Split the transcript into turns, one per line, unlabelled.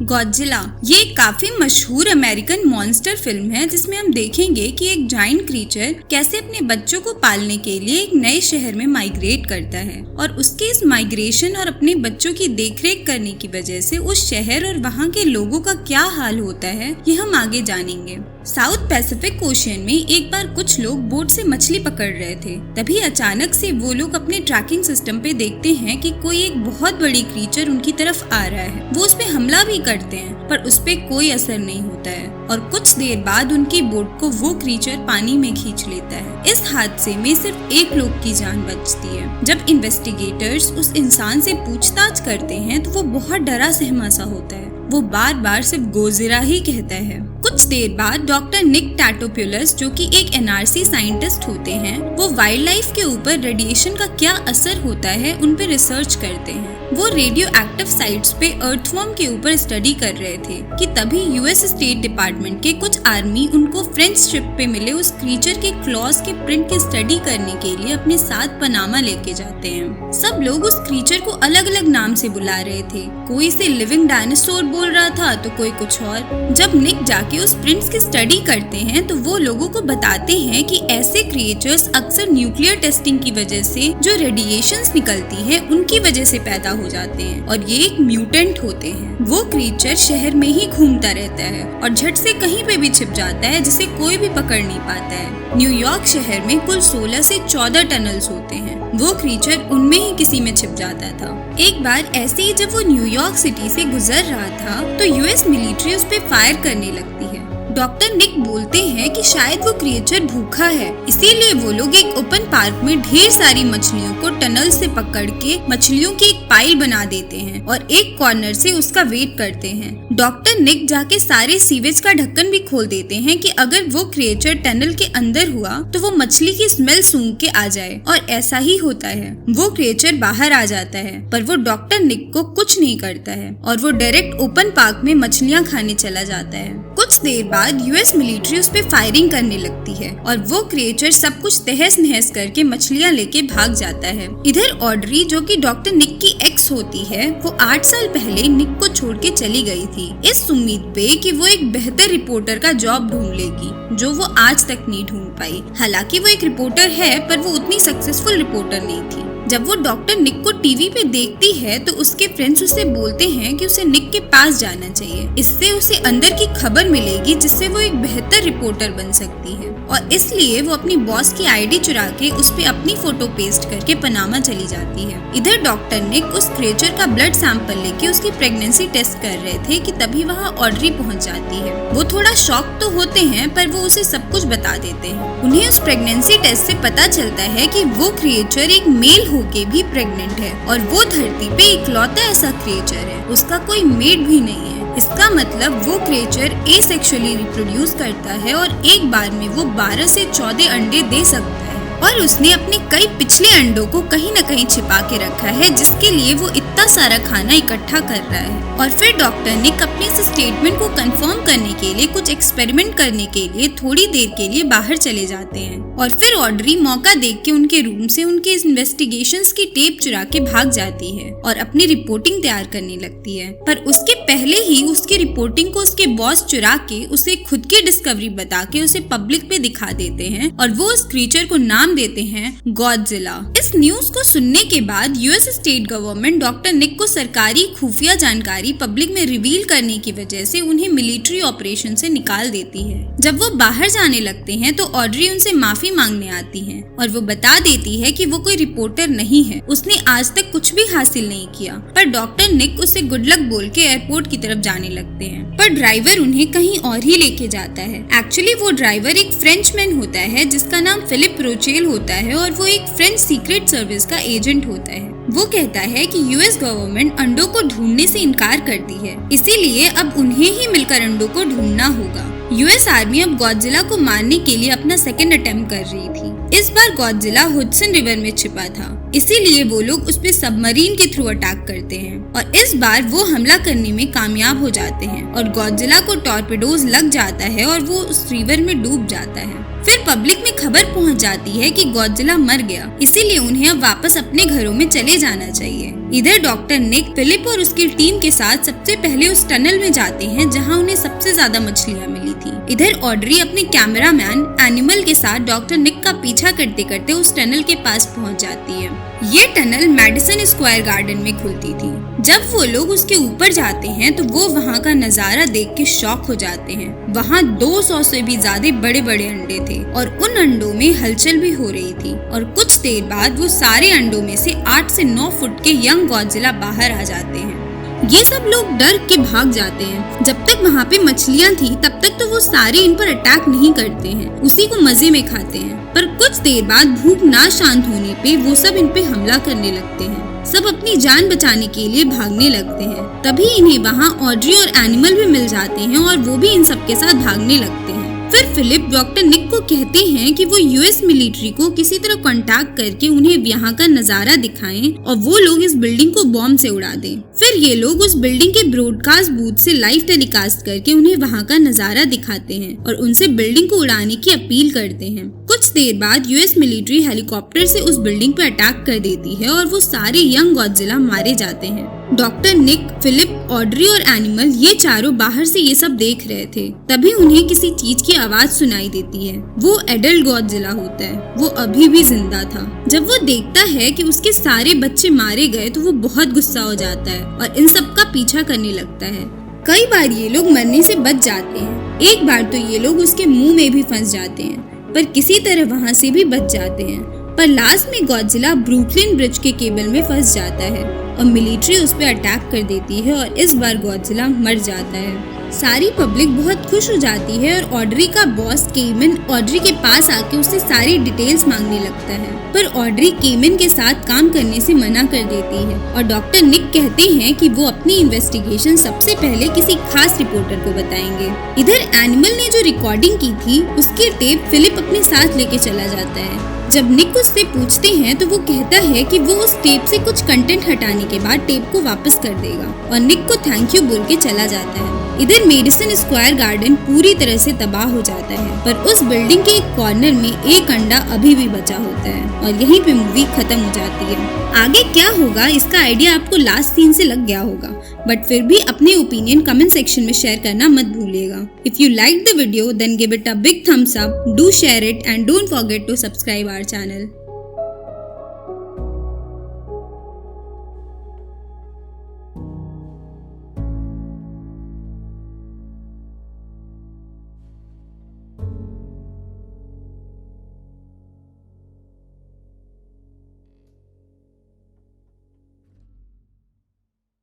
Godzilla ये काफी मशहूर अमेरिकन मॉन्स्टर फिल्म है जिसमें हम देखेंगे कि एक जायंट क्रीचर कैसे अपने बच्चों को पालने के लिए एक नए शहर में माइग्रेट करता है और उसके इस माइग्रेशन और अपने बच्चों की देखरेख करने की वजह से उस शहर और वहाँ के लोगों का क्या हाल होता है ये हम आगे जानेंगे। साउथ पैसिफिक ओशियन में एक बार कुछ लोग बोट से मछली पकड़ रहे थे। तभी अचानक से वो लोग अपने ट्रैकिंग सिस्टम पे देखते हैं कि कोई एक बहुत बड़ी क्रीचर उनकी तरफ आ रहा है। वो उस पे हमला भी करते हैं पर उस पे कोई असर नहीं होता है और कुछ देर बाद उनकी बोट को वो क्रीचर पानी में खींच लेता है। इस हादसे में सिर्फ एक लोग की जान बचती है। जब इन्वेस्टिगेटर्स उस इंसान से पूछताछ करते हैं तो वो बहुत डरा सहमा सा होता है। वो बार बार सिर्फ गोजिरा ही कहता है। कुछ देर बाद डॉक्टर निक टैटोपुलस जो कि एक एनआरसी साइंटिस्ट होते हैं, वो वाइल्ड लाइफ के ऊपर रेडिएशन का क्या असर होता है उन पे रिसर्च करते हैं। वो रेडियो एक्टिव साइट्स पे अर्थवर्म के ऊपर स्टडी कर रहे थे कि तभी यूएस स्टेट डिपार्टमेंट के कुछ आर्मी उनको फ्रेंच शिप पे मिले उस क्रीचर के क्लॉज के प्रिंट की स्टडी करने के लिए अपने साथ पनामा लेके जाते हैं। सब लोग उस क्रीचर को अलग अलग नाम से बुला रहे थे। कोई इसे लिविंग डायनासोर बोल रहा था तो कोई कुछ और। जब निक जाके उस प्रिंट्स की स्टडी करते हैं तो वो लोगों को बताते हैं कि ऐसे क्रिएचर्स अक्सर न्यूक्लियर टेस्टिंग की वजह से जो रेडिएशंस निकलती है उनकी वजह से पैदा हो जाते हैं और ये एक म्यूटेंट होते हैं। वो क्रीचर शहर में ही घूमता रहता है और झट से कहीं पे भी छिप जाता है जिसे कोई भी पकड़ नहीं पाता है। न्यूयॉर्क शहर में कुल 16 से 14 टनल्स होते हैं। वो क्रीचर उनमें ही किसी में छिप जाता था। एक बार ऐसे ही जब वो न्यूयॉर्क सिटी से गुजर रहा था तो यूएस मिलिट्री उस पे फायर करने लगती है। डॉक्टर निक बोलते हैं कि शायद वो क्रिएचर भूखा है, इसीलिए वो लोग एक ओपन पार्क में ढेर सारी मछलियों को टनल से पकड़ के मछलियों की एक पाइल बना देते हैं और एक कॉर्नर से उसका वेट करते हैं। डॉक्टर निक जाके सारे सीवेज का ढक्कन भी खोल देते हैं कि अगर वो क्रिएचर टनल के अंदर हुआ तो वो मछली की स्मेल सूंघ के आ जाए, और ऐसा ही होता है। वो क्रिएचर बाहर आ जाता है पर वो डॉक्टर निक को कुछ नहीं करता है और वो डायरेक्ट ओपन पार्क में मछलियाँ खाने चला जाता है। कुछ देर बाद यूएस मिलिट्री उस पे फायरिंग करने लगती है और वो क्रिएचर सब कुछ तहस नहस करके मछलियाँ लेके भाग जाता है। इधर ऑड्री जो कि डॉक्टर निक की एक्स होती है, वो 8 साल पहले निक को छोड़ के चली गई थी इस उम्मीद पे कि वो एक बेहतर रिपोर्टर का जॉब ढूंढ लेगी, जो वो आज तक नहीं ढूंढ पाई। हालांकि वो एक रिपोर्टर है पर वो उतनी सक्सेसफुल रिपोर्टर नहीं थी। जब वो डॉक्टर निक को टीवी पे देखती है तो उसके फ्रेंड्स उसे बोलते हैं कि उसे निक के पास जाना चाहिए, इससे उसे अंदर की खबर मिलेगी जिससे वो एक बेहतर रिपोर्टर बन सकती है। और इसलिए वो अपनी बॉस की आईडी चुरा के उस पे अपनी फोटो पेस्ट करके पनामा चली जाती है। इधर डॉक्टर निक उस क्रिएचर का ब्लड सैंपल लेके उसकी प्रेगनेंसी टेस्ट कर रहे थे कि तभी वहाँ ऑड्री पहुँच जाती है। वो थोड़ा शॉक तो होते हैं पर वो उसे सब कुछ बता देते हैं। उन्हें उस प्रेगनेंसी टेस्ट से पता चलता है कि वो क्रिएचर एक मेल होके भी प्रेग्नेंट है और वो धरती पे इकलौता ऐसा क्रिएचर है, उसका कोई मेट भी नहीं है। इसका मतलब वो क्रिएचर एसेक्सुअली रिप्रोड्यूस करता है और एक बार में वो 12 से 14 अंडे दे सकता है और उसने अपने कई पिछले अंडों को कहीं न कहीं छिपा के रखा है जिसके लिए वो इतना सारा खाना इकट्ठा कर रहा है। और फिर डॉक्टर निक अपने इस स्टेटमेंट को कंफर्म करने के लिए कुछ एक्सपेरिमेंट करने के लिए थोड़ी देर के लिए बाहर चले जाते हैं और फिर ऑड्री मौका देख के उनके रूम से उनके इन्वेस्टिगेशंस की टेप चुरा के भाग जाती है और अपनी रिपोर्टिंग तैयार करने लगती है। पर उसके पहले ही उसकी रिपोर्टिंग को उसके बॉस चुरा के उसे खुद की डिस्कवरी बता के उसे पब्लिक पे दिखा देते हैं और वो उस क्रीचर को नाम देते हैं गॉडजिला। इस न्यूज को सुनने के बाद यूएस स्टेट गवर्नमेंट डॉक्टर निक को सरकारी खुफिया जानकारी पब्लिक में रिवील करने की वजह से उन्हें मिलिट्री ऑपरेशन से निकाल देती है। जब वो बाहर जाने लगते हैं तो ऑड्री उनसे माफी मांगने आती है और वो बता देती है कि वो कोई रिपोर्टर नहीं है, उसने आज तक कुछ भी हासिल नहीं किया। पर डॉक्टर निक उसे गुड लक बोल के एयरपोर्ट की तरफ जाने लगते हैं पर ड्राइवर उन्हें कहीं और ही लेके जाता है। एक्चुअली वो ड्राइवर एक फ्रेंचमैन होता है जिसका नाम फिलिप रोचेल होता है और वो एक फ्रेंच सीक्रेट सर्विस का एजेंट होता है। वो कहता है कि यूएस गवर्नमेंट अंडों को ढूंढने से इनकार करती है, इसीलिए अब उन्हें ही मिलकर अंडों को ढूंढना होगा। यूएस आर्मी अब गॉडजिला को मारने के लिए अपना सेकंड अटेम्प्ट कर रही थी। इस बार गॉडजिला हुडसन रिवर में छिपा था, इसीलिए वो लोग उस पे सबमरीन के थ्रू अटैक करते हैं और इस बार वो हमला करने में कामयाब हो जाते हैं और गॉडजिला को टॉर्पेडोज लग जाता है और वो उस रिवर में डूब जाता है। फिर पब्लिक में खबर पहुंच जाती है कि गॉडजिला मर गया, इसीलिए उन्हें अब वापस अपने घरों में चले जाना चाहिए। इधर डॉक्टर निक फिलिप और उसकी टीम के साथ सबसे पहले उस टनल में जाते हैं जहां उन्हें सबसे ज्यादा मछलियां मिली थी। इधर ऑड्री अपने कैमरामैन एनिमल के साथ डॉक्टर निक का पीछा करते करते उस टनल के पास पहुंच जाती है। ये टनल मैडिसन स्क्वायर गार्डन में खुलती थी। जब वो लोग उसके ऊपर जाते हैं तो वो वहाँ का नजारा देख के शॉक हो जाते हैं। वहाँ 200 से भी ज्यादा बड़े बड़े अंडे थे और उन अंडों में हलचल भी हो रही थी और कुछ देर बाद वो सारे अंडों में से 8 से 9 फुट के यंग गॉडजिला बाहर आ जाते हैं। ये सब लोग डर के भाग जाते हैं। जब तक वहाँ पे मछलियाँ थी तब तक तो वो सारे इन पर अटैक नहीं करते हैं, उसी को मजे में खाते हैं। पर कुछ देर बाद भूख ना शांत होने पे वो सब इन पे हमला करने लगते हैं। सब अपनी जान बचाने के लिए भागने लगते हैं। तभी इन्हें वहाँ ऑड्री और एनिमल भी मिल जाते हैं और वो भी इन सब के साथ भागने लगते हैं। फिर फिलिप डॉक्टर निक को कहते हैं कि वो यूएस मिलिट्री को किसी तरह कांटेक्ट करके उन्हें यहाँ का नजारा दिखाएं और वो लोग इस बिल्डिंग को बॉम्ब से उड़ा दें। फिर ये लोग उस बिल्डिंग के ब्रॉडकास्ट बूथ से लाइव टेलीकास्ट करके उन्हें वहाँ का नजारा दिखाते हैं और उनसे बिल्डिंग को उड़ाने की अपील करते हैं। कुछ देर बाद यूएस मिलिट्री हेलीकॉप्टर से उस बिल्डिंग पर अटैक कर देती है और वो सारे यंग गॉडजिला मारे जाते हैं। डॉक्टर निक, फिलिप, ऑड्री और एनिमल ये चारों बाहर से ये सब देख रहे थे। तभी उन्हें किसी चीज की आवाज सुनाई देती है। वो एडल्ट गॉडजिला होता है। वो अभी भी जिंदा था। जब वो देखता है कि उसके सारे बच्चे मारे गए तो वो बहुत गुस्सा हो जाता है और इन सब का पीछा करने लगता है। कई बार ये लोग मरने से बच जाते हैं। एक बार तो ये लोग उसके मुंह में भी फंस जाते हैं, पर किसी तरह वहाँ से भी बच जाते हैं। पर लास्ट में गॉडजिला ब्रुकलिन ब्रिज के केबल में फंस जाता है और मिलिट्री उस पर अटैक कर देती है और इस बार गॉडजिला मर जाता है। सारी पब्लिक बहुत खुश हो जाती है और ऑड्री का बॉस केमन ऑड्री के पास आके उससे सारी डिटेल्स मांगने लगता है। पर ऑड्री केमन के साथ काम करने से मना कर देती है और डॉक्टर निक कहते हैं कि वो अपनी इन्वेस्टिगेशन सबसे पहले किसी खास रिपोर्टर को बताएंगे। इधर एनिमल ने जो रिकॉर्डिंग की थी उसकी टेप फिलिप अपने साथ लेके चला जाता है। जब निक उससे पूछते हैं तो वो कहता है कि वो उस टेप से कुछ कंटेंट हटाने के बाद टेप को वापस कर देगा और निक को थैंक यू बोल के चला जाता है। इधर मेडिसन स्क्वायर गार्डन पूरी तरह से तबाह हो जाता है, पर उस बिल्डिंग के एक कॉर्नर में एक अंडा अभी भी बचा होता है और यहीं पे मूवी खत्म हो जाती है। आगे क्या होगा इसका आइडिया आपको लास्ट सीन से लग गया होगा, बट फिर भी अपने ओपिनियन कमेंट सेक्शन में शेयर करना मत भूलिएगा। If you like the video then give it a big thumbs up, do share it and don't forget to subscribe our channel.